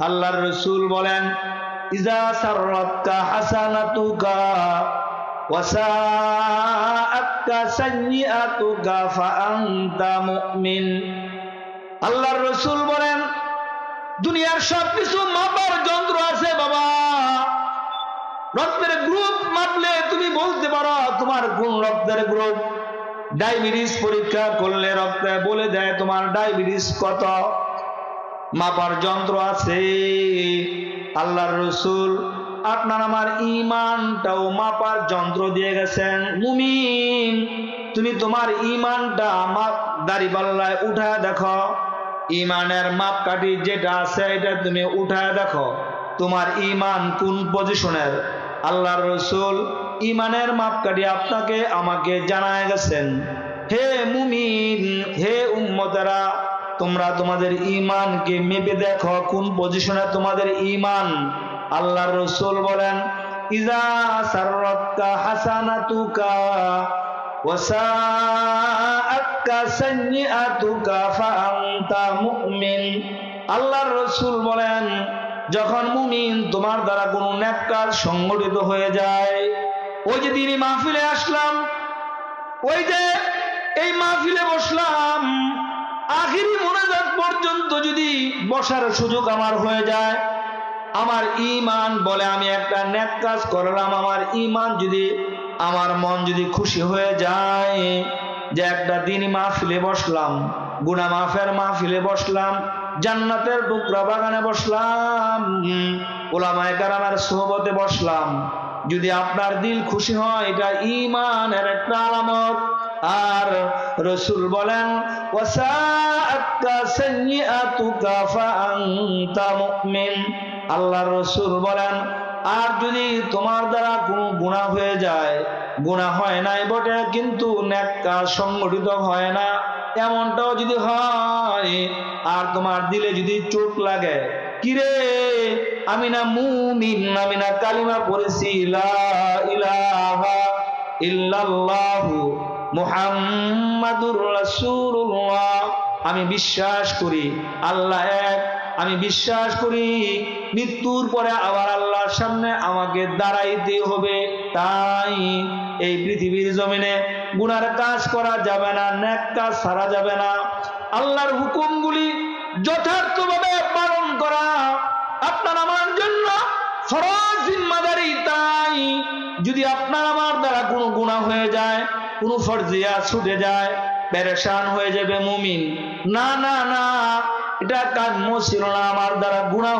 আল্লাহর রাসূল বলেন, ইজা সাররাতকা হাসানাতুকা ওয়া সাআতকা সাইয়্যাতুকা ফাআনতা মুমিন। আল্লাহর রাসূল বলেন, দুনিয়ার সবকিছু মাপার যন্ত্র আছে বাবা। রক্তের গ্রুপ মাপলে তুমি বলতে পারো তোমার কোন রক্তের গ্রুপ। ডায়াবেটিস পরীক্ষা করলে রক্তে বলে দেয় তোমার ডায়াবেটিস কত। মাপার যন্ত্র আছে। আল্লাহর রাসূল আপনার আমার ঈমানটাও মাপার যন্ত্র দিয়ে গেছেন। মুমিন, তুমি তোমার ঈমানটা দাড়িপাল্লায় উঠায় দেখো। ঈমানের মাপকাঠি যেটা আছে এটা তুমি উঠায় দেখো, তোমার ঈমান কোন পজিশনের। আল্লাহর রাসূল ঈমানের মাপকাঠি আপনাকে আমাকে জানায় গেছেন। হে মুমিন, হে উম্মতেরা, তোমরা তোমাদের ঈমানকে মেপে দেখো কোন পজিশনে তোমাদের ঈমান। আল্লাহর রাসূল বলেন, ইজা সাররাতকা হাসানাতুকা ওয়া সাআতকা সাইয়্যাতুকা ফাআনতা মুমিন। আল্লাহর রাসূল বলেন, যখন মুমিন তোমার দ্বারা কোনো নেক কাজ সংগঠিত হয়ে যায়, ওই যে দিনই মাহফিলে আসলাম, ওই যে এই মাহফিলে বসলাম, আখিরি মোনাজাত পর্যন্ত যদি বসার সুযোগ আমার হয়ে যায়, আমার ঈমান বলে আমি একটা নেক কাজ করলাম, আমার ঈমান যদি, আমার মন যদি খুশি হয়ে যায় যে একটা দিনই মাহফিলে বসলাম, গুনাহ মাফের মাহফিলে বসলাম, জান্নাতের টুকরা বাগানে বসলাম, উলামায়ে কেরামের সোহবতে বসলাম, যদি আপনার দিল খুশি হয় এটা ঈমানের একটা আলামত। আর রাসূল বলেন, ওয়া সাআতকা সাইয়্যাতুকা ফাআনতা মুমিন। আল্লাহর রাসূল বলেন, আর যদি তোমার দ্বারা কোনো গুনাহ হয়ে যায়, গুনাহ হয় নাই বটে কিন্তু নেক কাজ সংগঠিত হয় না, এমনটাও যদি হয়, আর তোমার দিলে যদি চোট লাগে, কিরে আমি না মুমিন, আমি না কালিমা পড়েছি লা ইলাহা ইল্লাল্লাহু মুহাম্মাদুর রাসূলুল্লাহ, আমি বিশ্বাস করি আল্লাহ এক, আমি বিশ্বাস করি মৃত্যুর পরে আবার আল্লাহর সামনে আমাকে দাঁড়াইতে হবে, তাই এই পৃথিবীর জমিনে গুনার কাজ করা যাবে না, নেক কাজ ছাড়া যাবে না। আল্লাহর হুকুমগুলি যথার্থভাবে পালন করা আপনার আমার জন্য ফরজ জিম্মাদারি। তাই যদি আপনার আমার দ্বারা কোনো গুনাহ হয়ে যায়, কোনো ফরজিয়া ছুটে যায়, পেরেশান হয়ে যাবে মুমিন, না না না, এটা কাম্য ছিল না, আমার দ্বারা গুনাহ